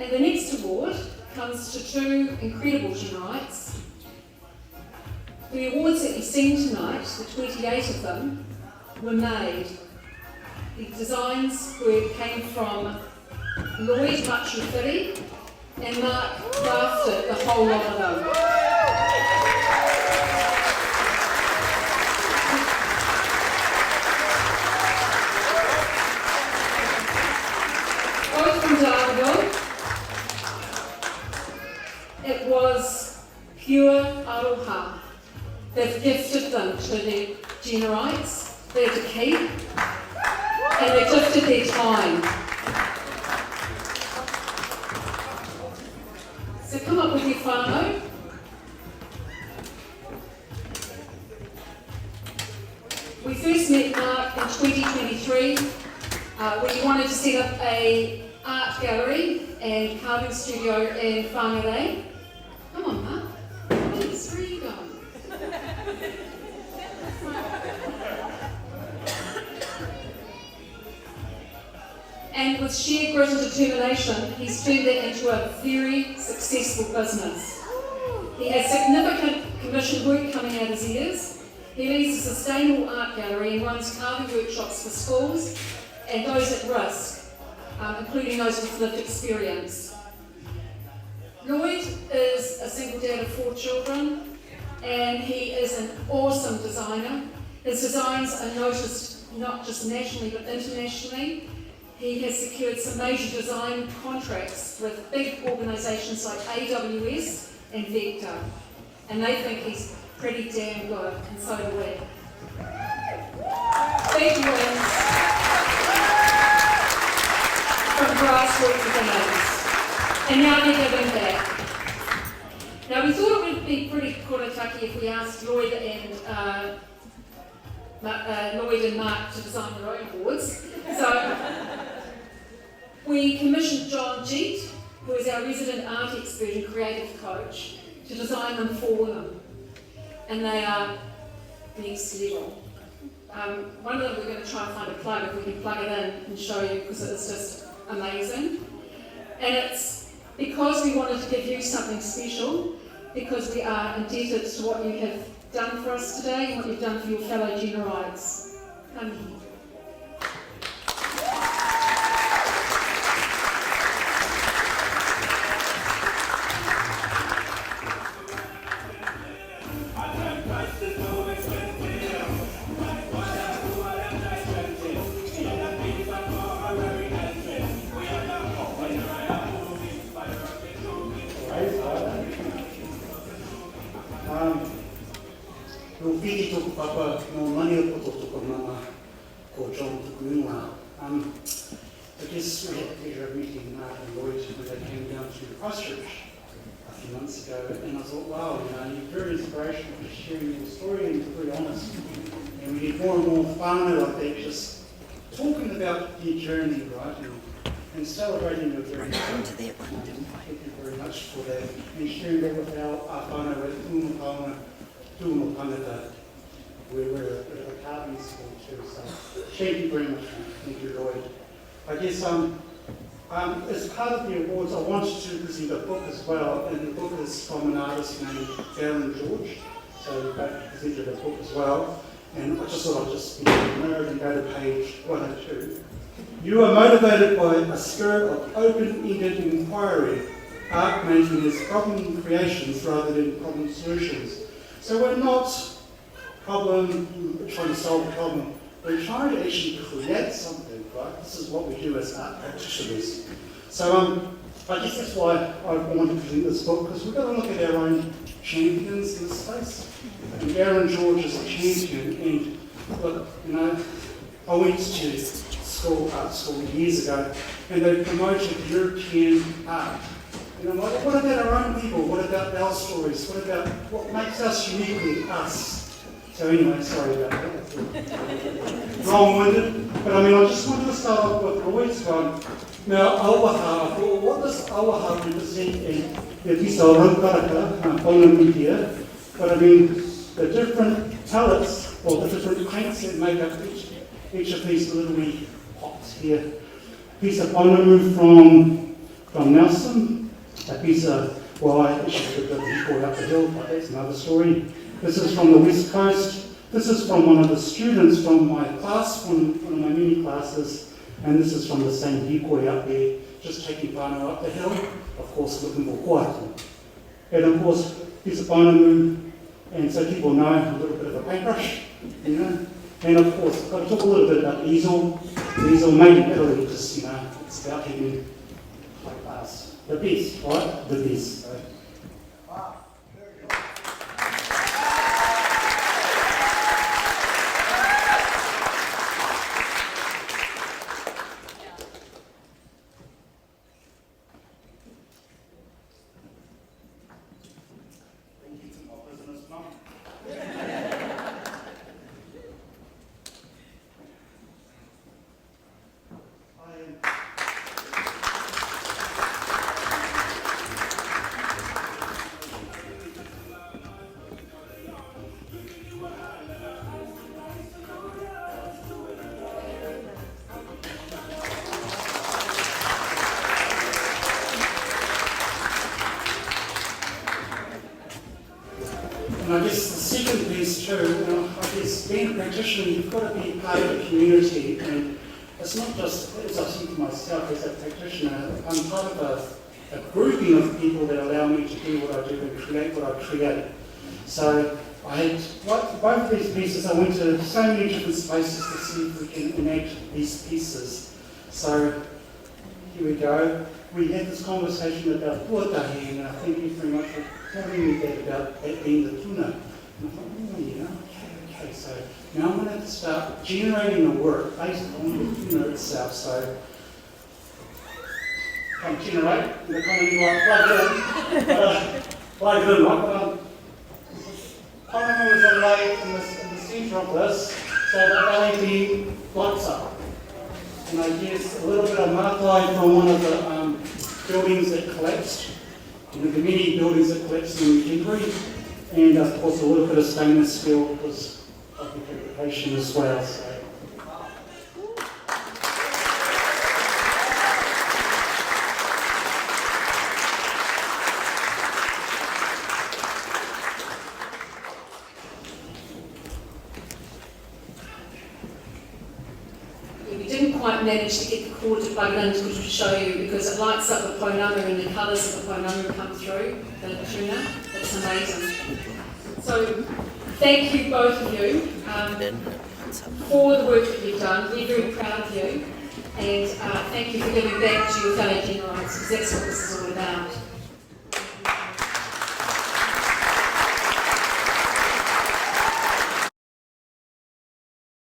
And the next award comes to two incredible Generites. The awards that you've seen tonight, the 28 of them, were made. The designs came from Lloyd Machufiri and Mark crafted the whole lot of them. Both from Darwin. It was pure aroha. They've gifted them to their Generites. They're to keep. And they gifted their time. So come up with your whānau. We first met Mark in 2023 when he wanted to set up an art gallery and carving studio in Whangarei. Come on, Mark. Please, where are you going? And with sheer grit and determination, he's turned that into a very successful business. He has significant commission work coming out his ears. He leads a sustainable art gallery and runs carving workshops for schools and those at risk, including those with lived experience. Lloyd is a single dad of 4 children, and he is an awesome designer. His designs are noticed not just nationally but internationally. He has secured some major design contracts with big organisations like AWS and Vector, and they think he's pretty damn good, and so do we. Big wins from grassroots beginners, and now they're giving back. Now we thought it would be pretty korataki if we asked Lloyd and Mark to design their own boards. So we commissioned John Jeet, who is our resident art expert and creative coach, to design them for them. And they are next level. One of them we're going to try and find a plug if we can plug it in and show you, because it's just amazing. And it's because we wanted to give you something special, because we are indebted to what you have done for us today and what you've done for your fellow Generites. Come here. I guess we had the pleasure of meeting Mark and Lloyd when they came down to Christchurch a few months ago, and I thought, wow, you're very inspirational for sharing your story, and you're very honest. And we need more and more whānau like that, just talking about their journey, right, and celebrating your journey. Thank you very much for that, and sharing that with our whānau at Tūmapangata. We're a carving school too, so thank you very much. Thank you, Lloyd. I guess as part of the awards, I wanted to present a book as well, and the book is from an artist named Darren George, so we both presented a book as well, and I just thought I'd just be nerd and go to page 102. You are motivated by a spirit of open-ended inquiry, art making as problem creations rather than problem solutions. So we're not trying to solve a problem. We're trying to actually create something, right? This is what we do as art practitioners. So I guess that's why I wanted to present this book, because we've got to look at our own champions in this space. And Darren George is a champion, and look, I went to art school years ago, and they promoted European art. And I'm like, what about our own people? What about our stories? What makes us uniquely us? So anyway, sorry about that. Long-winded. But I just wanted to start off with Lloyd's one. Now, awaha, what does awaha represent in the Tisa Raukaraka, media? But the different palettes, or the different paints that make up each of these little wee pots here. Piece of Onamu from from Nelson, a piece of, well, I actually took the hikoi up the hill, but that's another story. This is from the West Coast. This is from one of the students from my class, one of my mini classes, and this is from the same hikoi up there, just taking whānau up the hill, of course looking for koatu. And of course, here's a Bonamu, and so people know a little bit of a paintbrush, you know. And of course, I've got to talk a little bit about the easel. The easel made in Italy, because, you know, it's about having high class. The best, right? The best. So. And I guess the second piece too, I guess being a practitioner, you've got to be part of a community, and it's not just, as I think to myself as a practitioner, I'm part of a grouping of people that allow me to do what I do and create what I create. So I had, like both these pieces, I went to so many different spaces to see if we can enact these pieces. So here we go. We had this conversation about tuatahi, and I thank you very much for telling me that about that being the tuna. And I thought, oh yeah, okay. So now I'm going to start generating a work based on the tuna itself. So come generate, and the kind of plug it in, right? Polymer is laid in the centre of this, so the LED lights up. And I guess a little bit of martline from one of the buildings that collapsed, the many buildings that collapsed in Canterbury, and of course a little bit of stainless steel was of the fabrication as well. So. Quite managed to get the cord to plug in to show you, because it lights up the pounamu and the colours of the pounamu come through the tuna. It's amazing. So thank you both of you for the work that you've done. We're very proud of you, and thank you for giving back to your fellow Generites, because that's what this is all about.